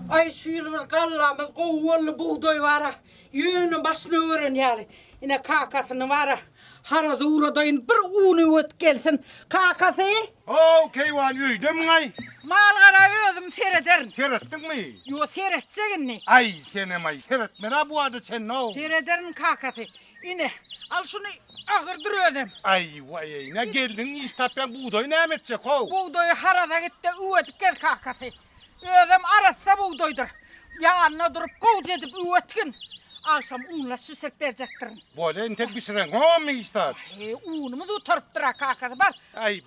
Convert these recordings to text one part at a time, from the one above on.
Ay suyulur kallamız kovullu buğday vara. Yönü başını öğren yani. Yine kakasını vara. Harada uğradayın bir unu öt gelsin. Kakası. Keyvan öydüm ay. Malgara özüm seyrederim. Seyrettin mi? Yo seyredeceksin ne? Ay senem ay seyretme ha bu adı sen ne? Seyrederim kakası. Yine al şunu ağırdır ödem. Ay vay ne geldin istapyan buğday ne edecek o? Buğdayı harada gitti üvet gel kakası. Ödem arasa buğdaydır. Yanına durup kovuc edip üvetkin. Akşam unla süsek verecektirin. Böyle ente bir süren o mu istat? Unumu tutarıp dıra kakası var. Ay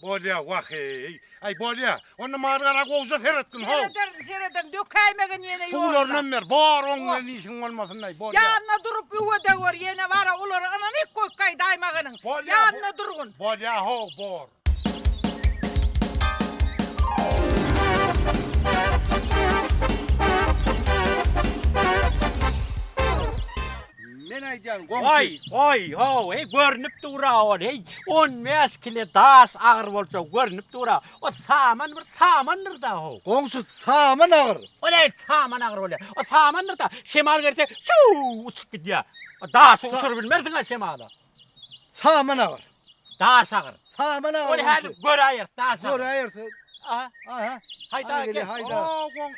bol ya vah ey. Ay bol ya onu mağarana kovza seyrettin ho. Seyrederim dökeymeğin yine yolda. Suğlarından ver bar onun işin olmasın ay bol ya. Yanına durup üvede var yine var olur ananı koy kay daymağının. Bol ya. Yanına durgun. Bol ya ho bor. Men aycan Oy, ho, hey, görünüp dura o, hey, 10 meskile das ağır bolsa görünüp dura. O samandır da ho. Komşu saman ağır. O ne saman ağır oluyor. O samandır da şemal gerçe şu uçup gidiyor. O das uçur bilmersin ha şemala. Saman ağır. Das ağır. Saman ağır. O ne hadi gör ayır, das ağır. Gör ayırsın. Aha, Aha. hayda gel. Hayda.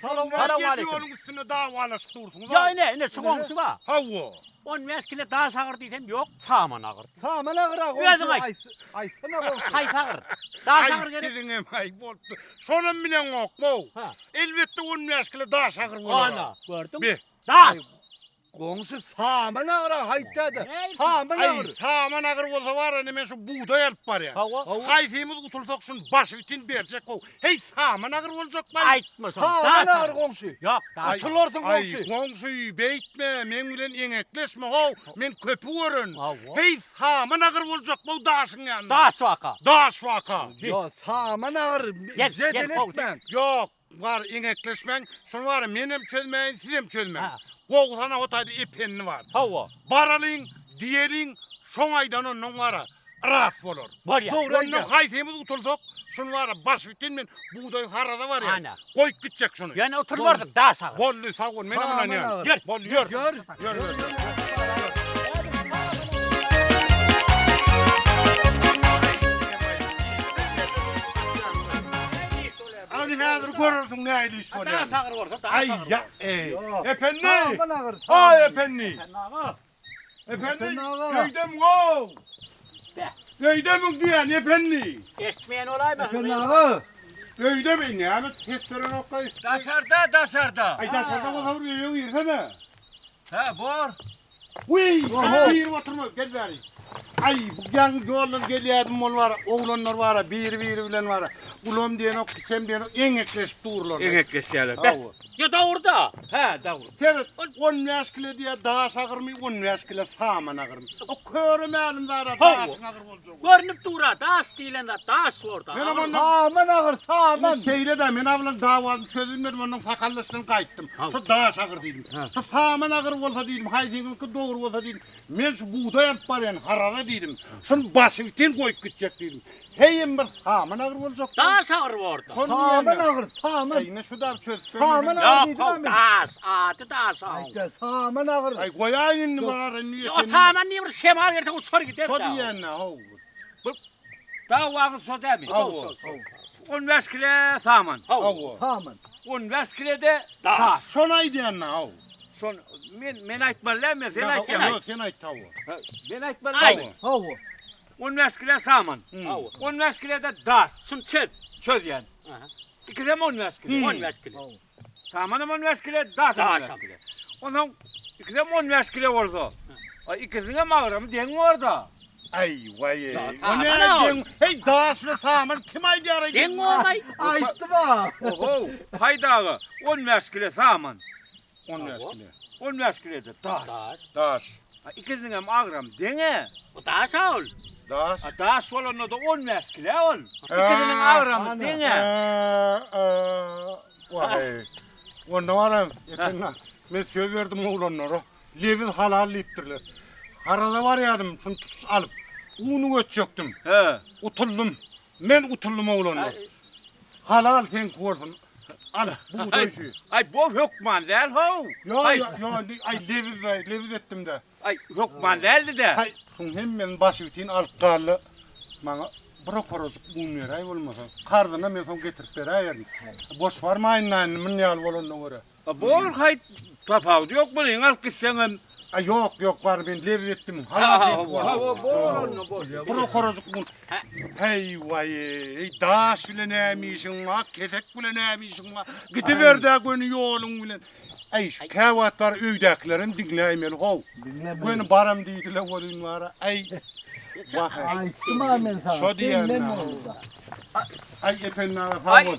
Salam aleyküm. onun üstüne davalaşıp dursun. Ya ne çıkıyorsun ba? Havu. 10 meskile das ağır diysem yok, saman ağır. Saman ağır ağır. Gözün ay. Ay sana komşu. Hay ağır. Das ağır Ay gerek. kedin ay bol. Sonun bilen ok mu? Ha. Elbette onun meskile daha şakır olur. Ana, gördün mü? Bir. Das. Komşu saman ağır haytadı. Ey, Saman Ay ağır. saman ağır olsa var ya hemen şu buğday alıp var ya. Hava. Haytimiz utulsaksun başı bütün verecek o. Hey saman ağır olacak mı? Aytmasın. Saman Das ağır ağır. komşu. Yok, das. Atılırsın Ay komşu. komşuyu beytme, men bilen enekleşme ho. Men köpü görün. Hava. Hey saman ağır olacak bu daşın yanına. Das vaka. Daş vaka. Ya saman ağır. Gel, Zeden komşu. etmem. Yok var enekleşmen. Sonra var menem çözmeyin, sizem çözmeyin. Ha. Koğu sana otaydı ipenli var. Hava. Baralın, diyerin, son aydan onun var. Rast olur. Var ya. Doğru. Ondan haytimiz utulsak, şunu var baş bitin men buğday harada var ya. Ana. Koy gidecek şunu. Yani oturmadık das ağır. Bollu sağ ol, menem Saman ya. ağır. Gel. Bol yor. Gör. Yor. Abi nedir görürsün ne aylı iş var yani. Das ağır var. Ay ya Yok. efendi. Saman ağır. Ay efendi. Ağır. Efendi. Efendi ağa. Öydem o. Be. Öydem diyen efendi. Geçmeyen olay mı? Efendim ağa. Öydem ne abi seslerin okay. Daşarda. Ay da şurada bu tavır veriyor yesene. Ha bor. Uy, Oho. hadi bir oturma gel bari. Ay bu yan yollar geliyordu on var, oğlanlar var, bir bilen var. Ulan diyen ok, sen diyen ok, en ekleş durlar. Engekleşiyorlar. Be. Ya doğurda. He doğru. Teret, 10 meskile diye daha sakır mı, 10 meskile saman akır mı? O körüm elim daha daha sakır olacak. Görünüp dura. Das diyen de das orada. Ben ondan Saman ağır. Saman. şeyle de ben avlan davadım sözümden onun sakallısından kayıttım. Şu daha sakır dedim. Şu saman akır olsa dedim, haydinin ki doğru olsa dedim. Men şu buğday alıp var yani harara dedim. Şunun başını koyup gidecek dedim. Heyim bir saman akır olacak. Das ağır orada. Saman ağır. Saman. Ay ne şu da çöz. Saman ağır. Yok yok das. Adı das ağır. Ay saman ağır. Ay koyayın numararın niye? O tamamen niye bir şemal yerde uçar gider Hadi da. yani ho. Daha vakit soda mı? Havu. 10 meskile saman. Havu. Saman. 10 meskile de Das. Şonay diyen ne ho? Son men aytmalar mı? Sen aytma. Yok sen ayt tavu. Ben aytmalar Ay. mı? Havu. 10 meskile saman. Havu. 10 meskile de das. Şun çöz yani. Aha. İki de 10 meskile. 10 meskile. Samanım 10 meskile, das 10 Das. meskile. Ondan iki de 10 meskile oldu. Ay ikisine mağaramı den orada. Ay vay. Ya, O tamam, ne ana diyen? Hey daşlı saman kim ay diyar? Den olmay. Ayttı ba. Oho. Haydağı 10 meskile saman. 10 meskile. 10 meskile de das. Das. Daş. İkisine mağaram dene. O das ağır. Daş. Das olan da 10 meskile ol. İkisine mağaram dene. Vay. Onda var efendim. Ben söz verdim oğlanlara. Levin halal liptirler. Harada var yadım şunu tutuş alıp. Unu ötecektim. He. Utuldum. Men utuldum oğlanlar. Halal sen korsun. Ana buğday şu. Ay bu hükman değil ho. Ya Ay, ya ya ay leviz ettim de. ay hükman değildi de. Hay şun hemen başı bitin alqarlı. Bana brokorozuk bunlar ay olmasa. Kardına men son getirip berayım. Boş var mı aynan men yal bolondan göre. Bu hay tapavdu yok mu lan alkışsanın. Ay yok var ben leviz ettim. Brokorozuk bun. Hey vay ey daş bile neymişin va kesek bile neymişin va. Gidiver de günü yolun bilen. Ay şu kavatlar öydeklerin dinleymeli hov. Gün baram deydiler olun var. Ay vah. Ay tamamen sana. Şo diyen Senden na. oldu. Ay efendim Ay favor.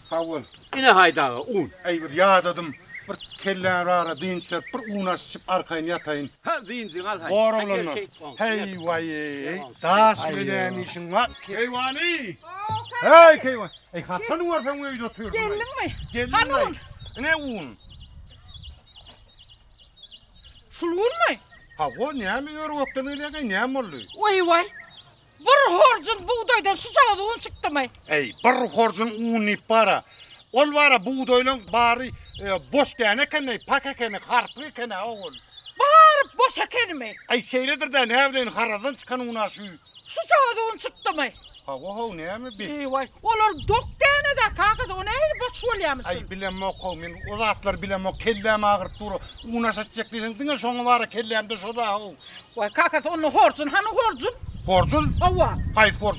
Favor. Yine haydağı un. Ay bir yağdadım. Bir kellen rara dinçler bir unaşıp arkayın yatayın. ha deyinsin al hay. Borulanlar. Hey vay ey daş bile neymişin va. Keyvani. Hey keyvan. Ey Hasan var sen öyle oturuyorsun. Geldin mi? Geldin Hanım. mi? Ne un? Sulun mu? Ha o ne mi yor vaktin öyle ne mi oldu? Vay. Bir horcun buğdaydan sıcağı un çıktı mı? Ey bir horzun uni para. Ol vara buğdaylan bari boş tane kene pakakene harpı kene oğul. Bağırıp boşa kelime. Ay şeyledir de ne evlen haradan çıkan una şu. Sıcağı un çıktı mı? Ha o ne mi bi? Vay. Olur dok tane de kakada o ne boş oluyormuşsun. Ay bilem o men o zatlar bilem o kellem ağırıp duru. Una saçacak diysen dinle sonra vara kellemde şoda o. Vay kakada onu horcun. Hani horcun? Horzun? Ava. Hay forz.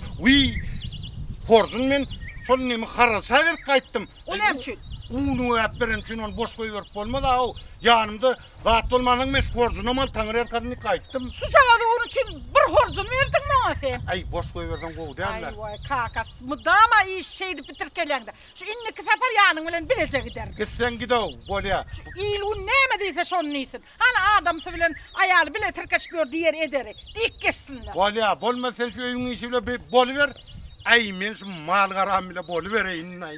Horzun men son nemi haral sever kayttım. O ne için? Unu yapberin için on boş koyup olmadı o. Yanımda zat olmanın mes horzuna mal tanrı erkadını kayttım. Sıcağı onun için bir horcun verdin mi ona sen? Ay boş koyuverdim go derler. Ay vay kakat. Mıdama iyi şeydi bitirkelende. Şu inni sefer yanın bilen bilece gider. Git sen gidev bolya. İlun nemediyse şonun iyisin. Hani adamsı bilen ayalı bile tırkaşmıyor diğer ederi. Dik geçsinler. Bolya bolma sen şu evin işiyle boluver. Ay men şu mal garam bile boluvereyim ay.